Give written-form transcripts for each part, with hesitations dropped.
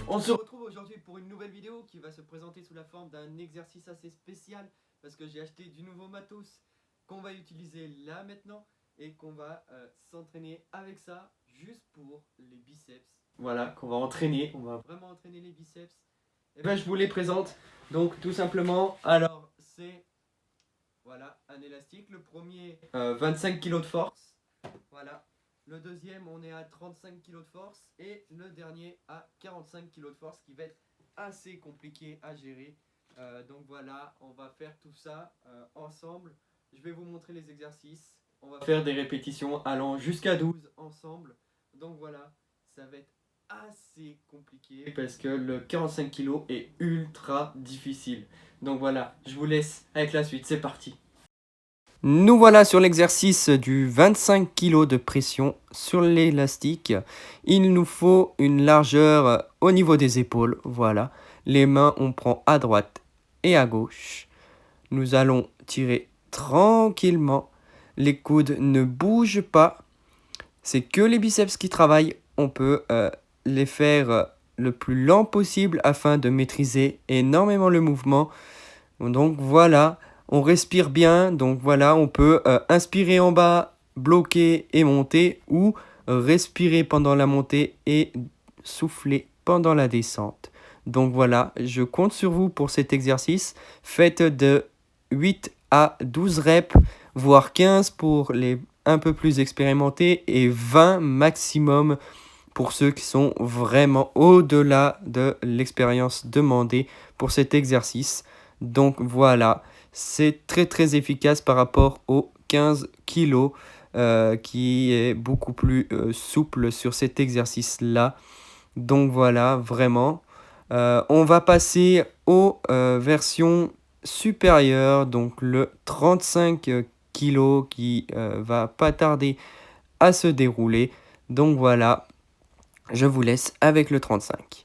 On se retrouve aujourd'hui pour une nouvelle vidéo qui va se présenter sous la forme d'un exercice assez spécial parce que j'ai acheté du nouveau matos qu'on va utiliser là maintenant et qu'on va s'entraîner avec ça juste pour les biceps. Voilà, qu'on va entraîner, on va vraiment entraîner les biceps. Et ben je vous les présente donc tout simplement. Alors c'est voilà un élastique, le premier 25 kg de force, voilà. Le deuxième, on est à 35 kg de force et le dernier à 45 kg de force qui va être assez compliqué à gérer. Donc voilà, on va faire tout ça ensemble. Je vais vous montrer les exercices. On va faire des répétitions allant jusqu'à 12 ensemble. Donc voilà, ça va être assez compliqué parce que le 45 kg est ultra difficile. Donc voilà, je vous laisse avec la suite, c'est parti. Nous voilà sur l'exercice du 25 kg de pression sur l'élastique. Il nous faut une largeur au niveau des épaules. Voilà. Les mains, on prend à droite et à gauche. Nous allons tirer tranquillement. Les coudes ne bougent pas. C'est que les biceps qui travaillent. On peut les faire le plus lent possible afin de maîtriser énormément le mouvement. Donc voilà. On respire bien, donc voilà, on peut inspirer en bas, bloquer et monter, ou respirer pendant la montée et souffler pendant la descente. Donc voilà, je compte sur vous pour cet exercice. Faites de 8 à 12 reps, voire 15 pour les un peu plus expérimentés et 20 maximum pour ceux qui sont vraiment au-delà de l'expérience demandée pour cet exercice. Donc voilà. C'est très efficace par rapport aux 15 kg qui est beaucoup plus souple sur cet exercice-là. Donc voilà, vraiment. On va passer aux versions supérieures, donc le 35 kg qui va pas tarder à se dérouler. Donc voilà, je vous laisse avec le 35.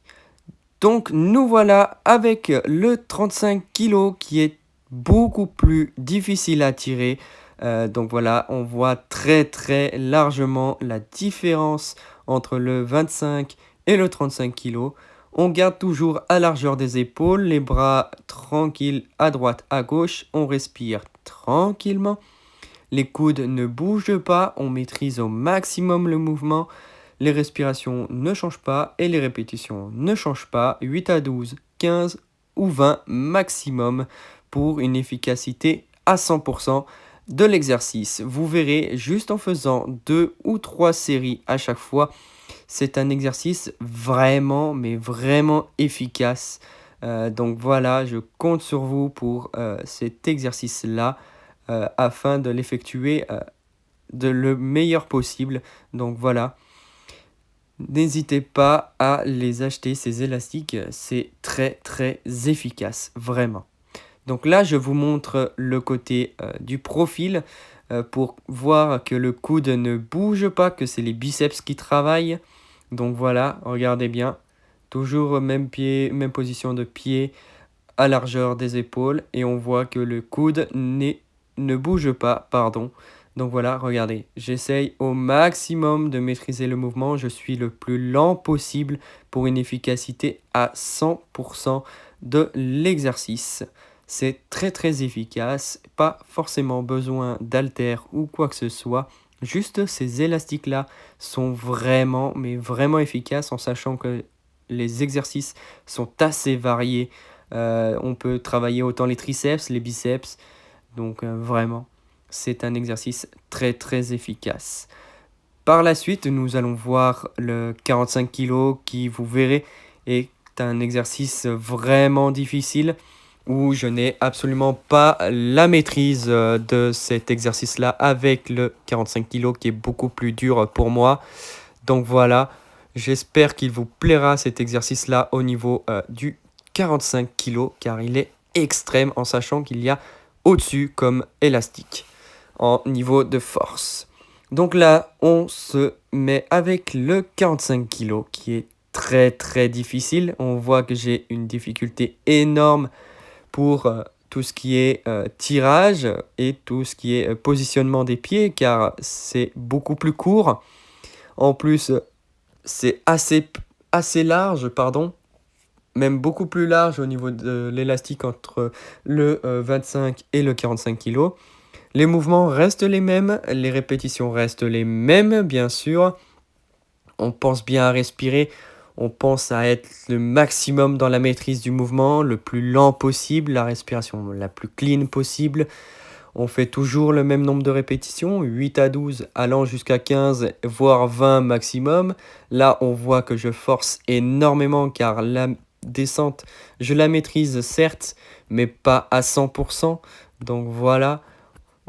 Donc nous voilà avec le 35 kg qui est beaucoup plus difficile à tirer. Donc voilà, on voit très largement la différence entre le 25 et le 35 kg. On garde toujours à largeur des épaules, les bras tranquilles à droite, à gauche. On respire tranquillement. Les coudes ne bougent pas, on maîtrise au maximum le mouvement. Les respirations ne changent pas et les répétitions ne changent pas. 8 à 12, 15 ou 20 maximum pour une efficacité à 100% de l'exercice. Vous verrez, juste en faisant 2 ou 3 séries à chaque fois, c'est un exercice vraiment, mais vraiment efficace. Donc voilà, je compte sur vous pour cet exercice-là afin de l'effectuer de le meilleur possible. Donc voilà. N'hésitez pas à les acheter, ces élastiques, c'est très efficace, vraiment. Donc là, je vous montre le côté du profil pour voir que le coude ne bouge pas, que c'est les biceps qui travaillent. Donc voilà, regardez bien, toujours même pied, même position de pied à largeur des épaules et on voit que le coude ne bouge pas, pardon. Donc voilà, regardez, j'essaye au maximum de maîtriser le mouvement. Je suis le plus lent possible pour une efficacité à 100% de l'exercice. C'est très efficace, pas forcément besoin d'haltères ou quoi que ce soit. Juste ces élastiques-là sont vraiment, mais vraiment efficaces en sachant que les exercices sont assez variés. On peut travailler autant les triceps, les biceps, donc vraiment. C'est un exercice très efficace. Par la suite, nous allons voir le 45 kg qui, vous verrez, est un exercice vraiment difficile où je n'ai absolument pas la maîtrise de cet exercice-là avec le 45 kg qui est beaucoup plus dur pour moi. Donc voilà, j'espère qu'il vous plaira cet exercice-là au niveau du 45 kg car il est extrême en sachant qu'il y a au-dessus comme élastique en niveau de force. Donc là, on se met avec le 45 kg qui est très difficile. On voit que j'ai une difficulté énorme pour tout ce qui est tirage et tout ce qui est positionnement des pieds, car c'est beaucoup plus court. En plus, c'est assez large, pardon, même beaucoup plus large au niveau de l'élastique entre le 25 et le 45 kg. Les mouvements restent les mêmes, les répétitions restent les mêmes, bien sûr. On pense bien à respirer, on pense à être le maximum dans la maîtrise du mouvement, le plus lent possible, la respiration la plus clean possible. On fait toujours le même nombre de répétitions, 8 à 12 allant jusqu'à 15 voire 20 maximum. Là, on voit que je force énormément car la descente, je la maîtrise certes, mais pas à 100%. Donc voilà,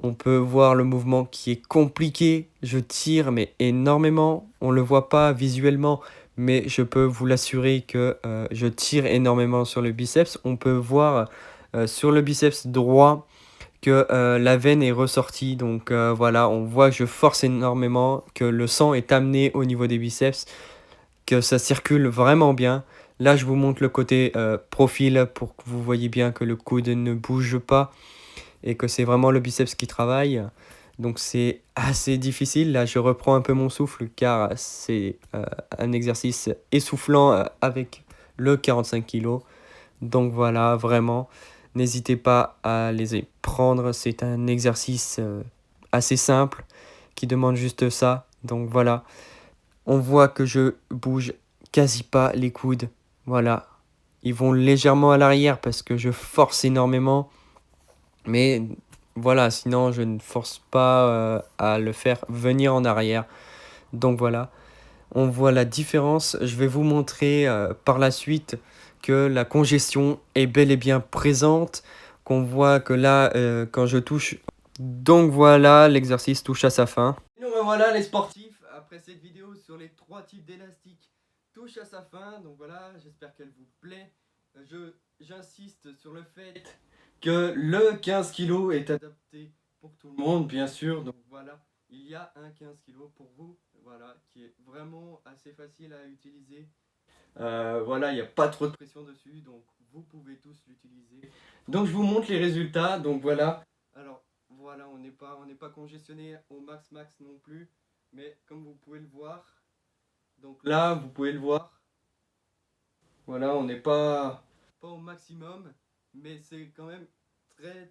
on peut voir le mouvement qui est compliqué. Je tire mais énormément. On ne le voit pas visuellement, mais je peux vous l'assurer que je tire énormément sur le biceps. On peut voir sur le biceps droit que la veine est ressortie. Donc voilà, on voit que je force énormément, que le sang est amené au niveau des biceps, que ça circule vraiment bien. Là, je vous montre le côté profil pour que vous voyez bien que le coude ne bouge pas et que c'est vraiment le biceps qui travaille. Donc c'est assez difficile. Là, je reprends un peu mon souffle car c'est un exercice essoufflant avec le 45 kg. Donc voilà, vraiment, n'hésitez pas à les prendre. C'est un exercice assez simple qui demande juste ça. Donc voilà, on voit que je bouge quasi pas les coudes. Voilà, ils vont légèrement à l'arrière parce que je force énormément. Mais voilà, sinon je ne force pas à le faire venir en arrière. Donc voilà, on voit la différence. Je vais vous montrer par la suite que la congestion est bel et bien présente, qu'on voit que là, quand je touche, donc voilà, l'exercice touche à sa fin. Et donc voilà, les sportifs, après cette vidéo sur les 3 types d'élastiques, touche à sa fin. Donc voilà, j'espère qu'elle vous plaît. J'insiste sur le fait que le 15 kg est adapté pour tout le monde, bien sûr. Donc voilà, il y a un 15 kg pour vous, voilà, qui est vraiment assez facile à utiliser. Voilà, il n'y a pas trop de pression dessus, donc vous pouvez tous l'utiliser. Donc je vous montre les résultats. Donc voilà, alors voilà, on n'est pas congestionné au max non plus, mais comme vous pouvez le voir, donc là vous pouvez le voir, voilà, on n'est pas au maximum, mais c'est quand même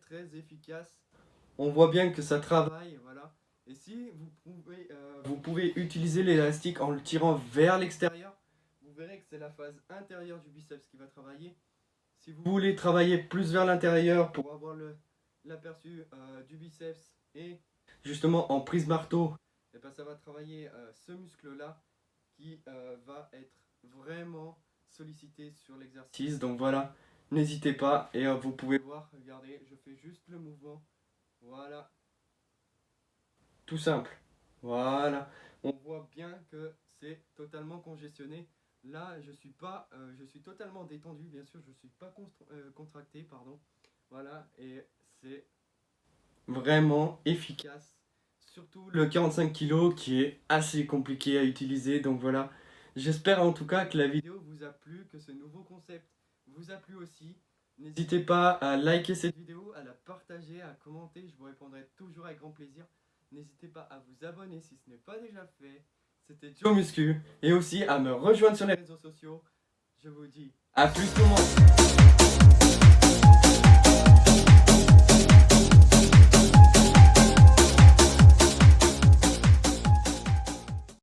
très efficace. On voit bien que ça travaille, voilà. Et si vous pouvez utiliser l'élastique en le tirant vers l'extérieur, vous verrez que c'est la phase intérieure du biceps qui va travailler. Si vous voulez travailler plus vers l'intérieur pour avoir l'aperçu du biceps et justement en prise marteau, et ben ça va travailler ce muscle-là qui va être vraiment sollicité sur l'exercice. Donc voilà, n'hésitez pas et vous pouvez voir, regardez, je fais juste le mouvement. Voilà. Tout simple. Voilà. On voit bien que c'est totalement congestionné. Là, je suis totalement détendu, bien sûr, je ne suis pas contracté, pardon. Voilà, et c'est vraiment efficace. Surtout le 45 kg qui est assez compliqué à utiliser. Donc voilà, j'espère en tout cas que la vidéo vous a plu, que ce nouveau concept vous a plu aussi. N'hésitez pas à liker cette vidéo, à la partager, à commenter, je vous répondrai toujours avec grand plaisir. N'hésitez pas à vous abonner si ce n'est pas déjà fait. C'était Joe Muscu et aussi à me rejoindre sur les réseaux sociaux. Je vous dis à plus tout le monde.